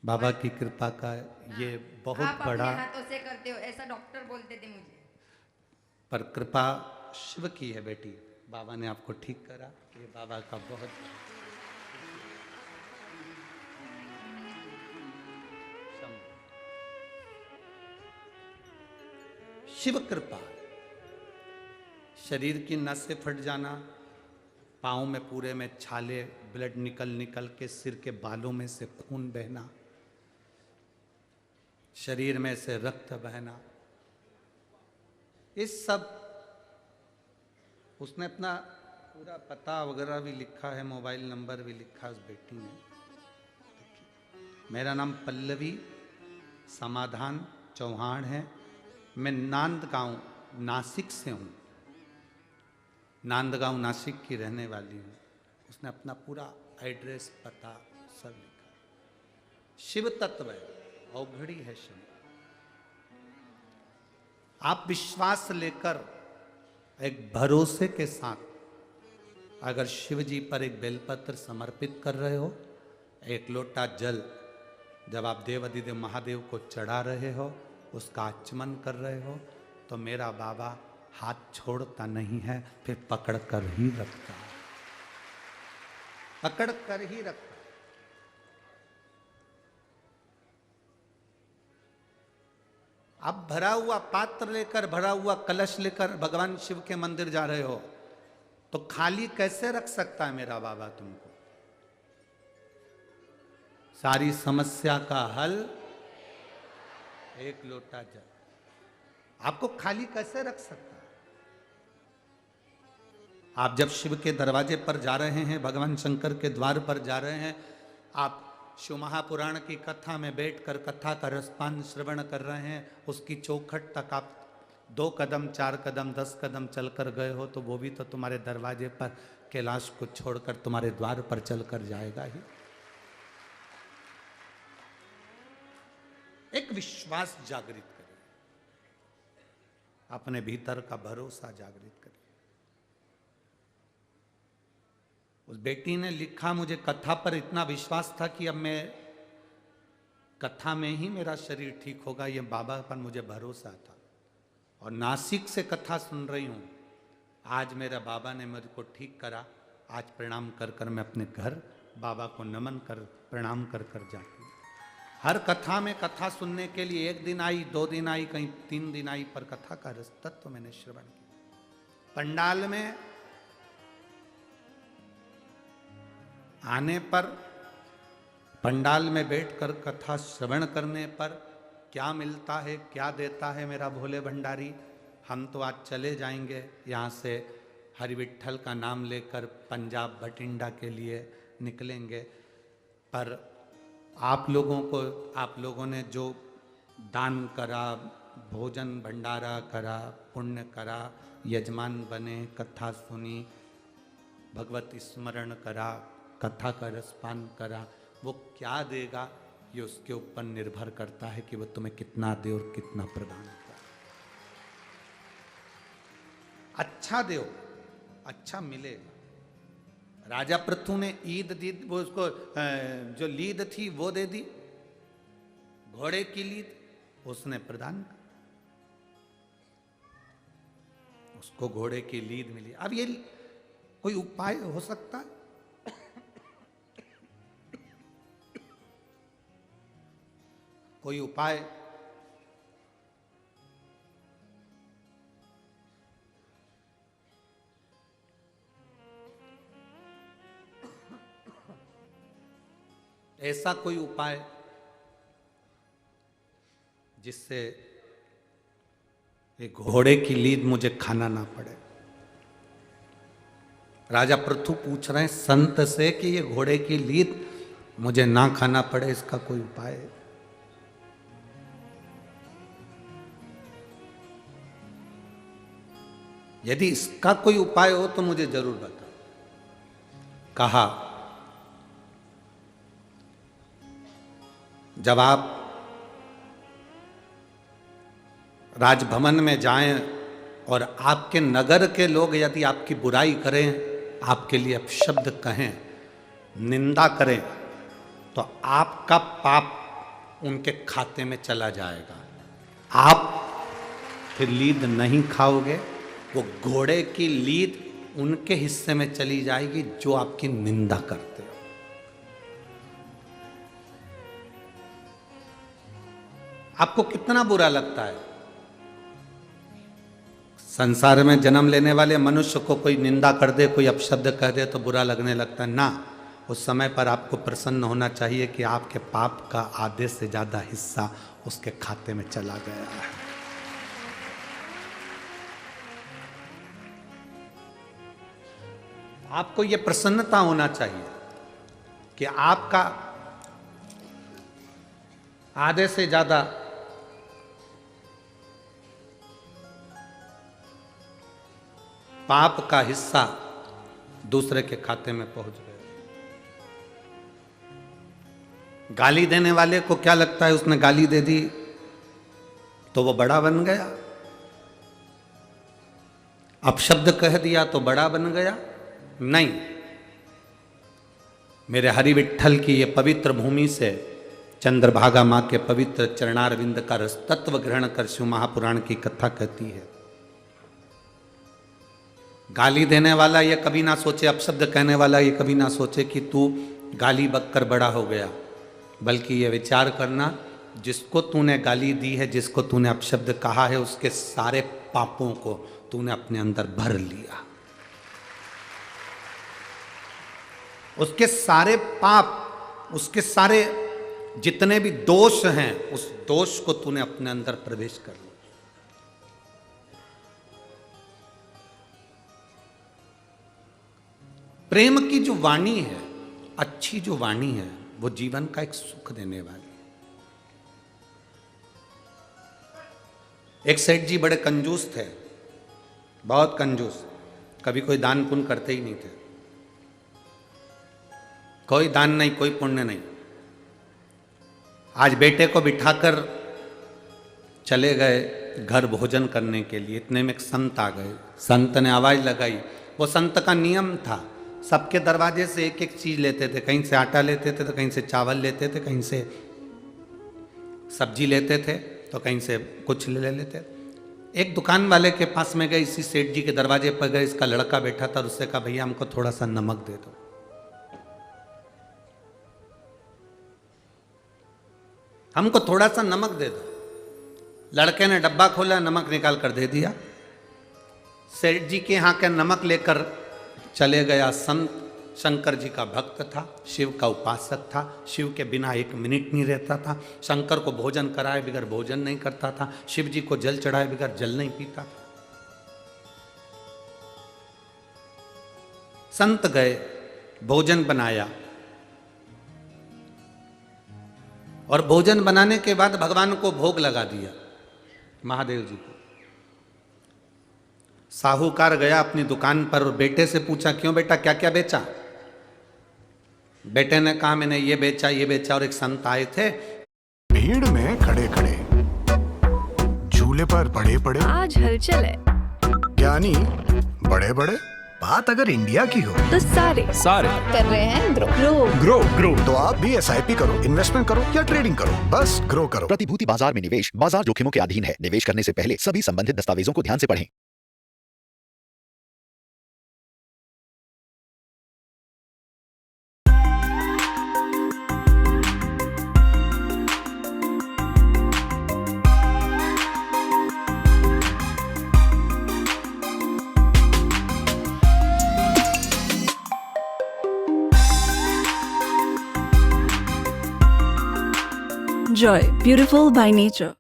बाबा की कृपा का ये बहुत आप बड़ा, अपने हाथों से करते हो ऐसा डॉक्टर बोलते थे मुझे। पर कृपा शिव की है बेटी। बाबा ने आपको ठीक करा, ये बाबा का बहुत शिव कृपा। शरीर की नसें फट जाना, पाँव में पूरे में छाले, ब्लड निकल निकल के सिर के बालों में से खून बहना, शरीर में से रक्त बहना, इस सब उसने अपना पूरा पता वगैरह भी लिखा है, मोबाइल नंबर भी लिखा है उस बेटी ने। मेरा नाम पल्लवी समाधान चौहान है। मैं नांदगांव नासिक से हूँ, नांदगांव नासिक की रहने वाली हूँ। उसने अपना पूरा एड्रेस पता सब लिखा। शिव तत्व है, अवघड़ी है शिव। आप विश्वास लेकर एक भरोसे के साथ अगर शिव जी पर एक बेलपत्र समर्पित कर रहे हो, एक लोटा जल जब आप देवाधिदेव महादेव को चढ़ा रहे हो, उसका आचमन कर रहे हो, तो मेरा बाबा हाथ छोड़ता नहीं है, फिर पकड़ कर ही रखता है, पकड़ कर ही रखता है। आप भरा हुआ पात्र लेकर, भरा हुआ कलश लेकर भगवान शिव के मंदिर जा रहे हो, तो खाली कैसे रख सकता है मेरा बाबा तुमको? सारी समस्या का हल एक लोटा जल। आपको खाली कैसे रख सकता है? आप जब शिव के दरवाजे पर जा रहे हैं, भगवान शंकर के द्वार पर जा रहे हैं, आप शिव महापुराण की कथा में बैठकर कथा का रसपान श्रवण कर रहे हैं, उसकी चौखट तक आप 2 कदम 4 कदम 10 कदम चलकर गए हो, तो वो भी तो तुम्हारे दरवाजे पर कैलाश को छोड़कर तुम्हारे द्वार पर चलकर जाएगा ही। एक विश्वास जागृत करिए, अपने भीतर का भरोसा जागृत करिए। उस बेटी ने लिखा, मुझे कथा पर इतना विश्वास था कि अब मैं कथा में ही मेरा शरीर ठीक होगा, ये बाबा पर मुझे भरोसा था। और नासिक से कथा सुन रही हूँ, आज मेरा बाबा ने मेरे को ठीक करा। आज प्रणाम कर कर मैं अपने घर बाबा को नमन कर प्रणाम कर कर जाती हूँ। हर कथा में कथा सुनने के लिए 1 दिन आई, 2 दिन आई, कहीं 3 दिन आई, पर कथा का रस तत्व मैंने श्रवण किया। पंडाल में आने पर, पंडाल में बैठकर कथा श्रवण करने पर क्या मिलता है, क्या देता है मेरा भोले भंडारी। हम तो आज चले जाएंगे यहाँ से, हरि विट्ठल का नाम लेकर पंजाब बठिंडा के लिए निकलेंगे, पर आप लोगों को, आप लोगों ने जो दान करा, भोजन भंडारा करा, पुण्य करा, यजमान बने, कथा सुनी, भगवत स्मरण करा, कथा का रसपान करा, वो क्या देगा ये उसके ऊपर निर्भर करता है कि वो तुम्हें कितना दे और कितना प्रदान करे। अच्छा दे, अच्छा मिलेगा। राजा पृथु ने ईद दी, वो उसको जो लीद थी वो दे दी, घोड़े की लीद उसने प्रदान कर, उसको घोड़े की लीद मिली। अब ये कोई उपाय हो सकता है? कोई उपाय? ऐसा कोई उपाय जिससे एक घोड़े की लीद मुझे खाना ना पड़े? राजा पृथु पूछ रहे हैं संत से कि ये घोड़े की लीद मुझे ना खाना पड़े, इसका कोई उपाय है? यदि इसका कोई उपाय हो तो मुझे जरूर बताओ। कहा, जब आप राजभवन में जाएं और आपके नगर के लोग यदि आपकी बुराई करें, आपके लिए अपशब्द कहें, निंदा करें, तो आपका पाप उनके खाते में चला जाएगा। आप फिर लीद नहीं खाओगे, वो घोड़े की लीद उनके हिस्से में चली जाएगी जो आपकी निंदा करते हो। आपको कितना बुरा लगता है? संसार में जन्म लेने वाले मनुष्य को कोई निंदा कर दे, कोई अपशब्द कह दे तो बुरा लगने लगता है ना। उस समय पर आपको प्रसन्न होना चाहिए कि आपके पाप का आधे से ज्यादा हिस्सा उसके खाते में चला गया है। आपको यह प्रसन्नता होना चाहिए कि आपका आधे से ज्यादा पाप का हिस्सा दूसरे के खाते में पहुंच गया। गाली देने वाले को क्या लगता है, उसने गाली दे दी तो वो बड़ा बन गया, अपशब्द कह दिया तो बड़ा बन गया? नहीं। मेरे हरि विट्ठल की ये पवित्र भूमि से चंद्रभागा मां के पवित्र चरणारविंद का रस तत्व ग्रहण कर शिव महापुराण की कथा कहती है, गाली देने वाला ये कभी ना सोचे, अपशब्द कहने वाला ये कभी ना सोचे कि तू गाली बककर बड़ा हो गया, बल्कि ये विचार करना जिसको तूने गाली दी है, जिसको तूने अपशब्द कहा है, उसके सारे पापों को तूने अपने अंदर भर लिया। उसके सारे पाप, उसके सारे जितने भी दोष हैं, उस दोष को तूने अपने अंदर प्रवेश कर लिया। प्रेम की जो वाणी है, अच्छी जो वाणी है, वो जीवन का एक सुख देने वाली है। एक सेठ जी बड़े कंजूस थे, बहुत कंजूस, कभी कोई दान पुण्य करते ही नहीं थे, कोई दान नहीं, कोई पुण्य नहीं। आज बेटे को बिठाकर चले गए घर भोजन करने के लिए, इतने में एक संत आ गए। संत ने आवाज लगाई, वो संत का नियम था, सबके दरवाजे से एक एक चीज लेते थे, कहीं से आटा लेते थे तो कहीं से चावल लेते थे, कहीं से सब्जी लेते थे तो कहीं से कुछ ले लेते। एक दुकान वाले के पास में गए, इसी सेठ जी के दरवाजे पर गए, इसका लड़का बैठा था और उससे कहा भैया हमको थोड़ा सा नमक दे दो। हमको थोड़ा सा नमक दे दो। लड़के ने डब्बा खोला, नमक निकाल कर दे दिया। सेठ जी के यहाँ का नमक लेकर चले गया। संत शंकर जी का भक्त था, शिव का उपासक था, शिव के बिना एक मिनट नहीं रहता था, शंकर को भोजन कराए बगैर भोजन नहीं करता था, शिव जी को जल चढ़ाए बगैर जल नहीं पीता था। संत गए, भोजन बनाया और भोजन बनाने के बाद भगवान को भोग लगा दिया, महादेव जी को। साहूकार गया अपनी दुकान पर और बेटे से पूछा, क्यों बेटा क्या क्या बेचा? बेटे ने कहा मैंने ये बेचा, ये बेचा। और एक संत आए थे, भीड़ में खड़े खड़े, झूले पर पड़े पड़े, आज हलचल है। ज्ञानी बड़े बड़े, बात अगर इंडिया की हो तो सारे कर रहे हैं ग्रो। तो आप भी SIP करो, इन्वेस्टमेंट करो या ट्रेडिंग करो, बस ग्रो करो। प्रतिभूति बाजार में निवेश बाजार जोखिमों के अधीन है। निवेश करने से पहले सभी संबंधित दस्तावेजों को ध्यान से पढ़ें। Joy, beautiful by nature.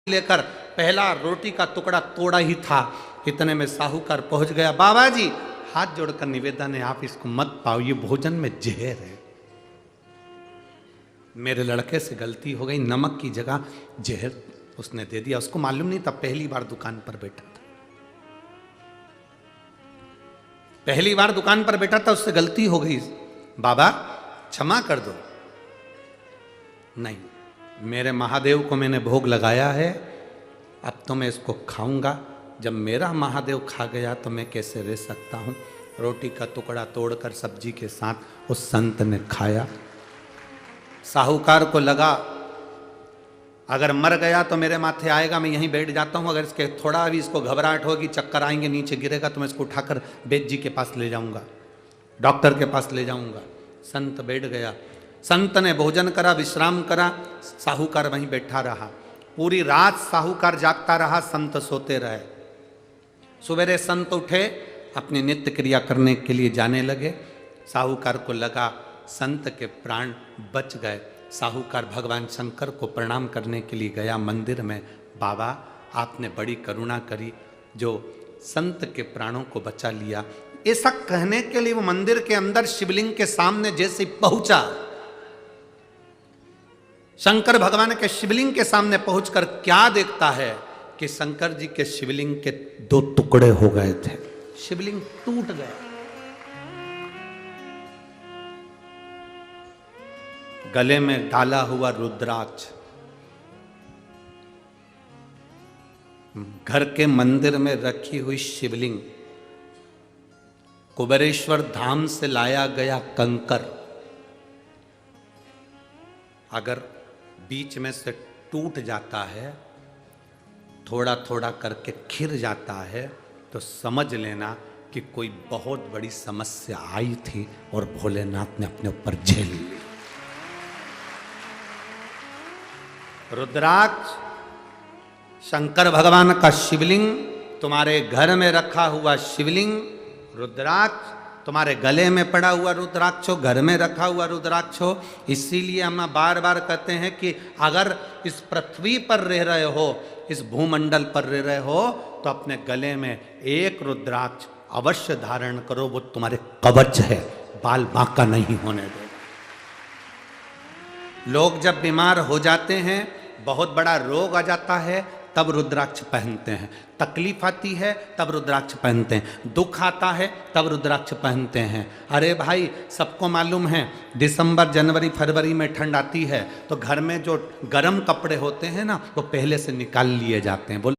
लेकर पहला रोटी का टुकड़ा तोड़ा ही था, इतने में साहूकार पहुंच गया। बाबा जी हाथ जोड़कर निवेदन है, आप इसको मत पाओ, ये भोजन में जहर है। मेरे लड़के से गलती हो गई, नमक की जगह जहर उसने दे दिया। उसको मालूम नहीं था, पहली बार दुकान पर बैठा था, पहली बार दुकान पर बैठा था, उससे गलती हो गई। बाबा क्षमा कर दो। नहीं, मेरे महादेव को मैंने भोग लगाया है, अब तो मैं इसको खाऊंगा। जब मेरा महादेव खा गया तो मैं कैसे रह सकता हूं। रोटी का टुकड़ा तोड़कर सब्जी के साथ उस संत ने खाया। साहूकार को लगा अगर मर गया तो मेरे माथे आएगा, मैं यहीं बैठ जाता हूँ, अगर इसके थोड़ा भी इसको घबराहट होगी, चक्कर आएंगे, नीचे गिरेगा तो मैं इसको उठाकर वैद्य जी के पास ले जाऊंगा, डॉक्टर के पास ले जाऊंगा। संत बैठ गया, संत ने भोजन करा, विश्राम करा, साहूकार वहीं बैठा रहा। पूरी रात साहूकार जागता रहा, संत सोते रहे। सवेरे संत उठे, अपनी नित्य क्रिया करने के लिए जाने लगे। साहूकार को लगा संत के प्राण बच गए। साहूकार भगवान शंकर को प्रणाम करने के लिए गया मंदिर में। बाबा आपने बड़ी करुणा करी जो संत के प्राणों को बचा लिया। ऐसा कहने के लिए वो मंदिर के अंदर शिवलिंग के सामने जैसे पहुंचा, शंकर भगवान के शिवलिंग के सामने पहुंचकर क्या देखता है कि शंकर जी के शिवलिंग के 2 टुकड़े हो गए थे, शिवलिंग टूट गया। गले में डाला हुआ रुद्राक्ष, घर के मंदिर में रखी हुई शिवलिंग, कुबेरेश्वर धाम से लाया गया कंकर, अगर बीच में से टूट जाता है, थोड़ा थोड़ा करके खिर जाता है, तो समझ लेना कि कोई बहुत बड़ी समस्या आई थी और भोलेनाथ ने अपने ऊपर झेल ली। रुद्राक्ष शंकर भगवान का शिवलिंग, तुम्हारे घर में रखा हुआ शिवलिंग, रुद्राक्ष तुम्हारे गले में पड़ा हुआ रुद्राक्ष हो, घर में रखा हुआ रुद्राक्ष हो। इसीलिए हम बार बार कहते हैं कि अगर इस पृथ्वी पर रह रहे हो, इस भूमंडल पर रह रहे हो, तो अपने गले में एक रुद्राक्ष अवश्य धारण करो, वो तुम्हारे कवच है, बाल बांका नहीं होने दो। लोग जब बीमार हो जाते हैं, बहुत बड़ा रोग आ जाता है, तब रुद्राक्ष पहनते हैं। तकलीफ आती है तब रुद्राक्ष पहनते हैं, दुख आता है तब रुद्राक्ष पहनते हैं। अरे भाई सबको मालूम है दिसंबर जनवरी फरवरी में ठंड आती है तो घर में जो गर्म कपड़े होते हैं ना, वो पहले से निकाल लिए जाते हैं। बोल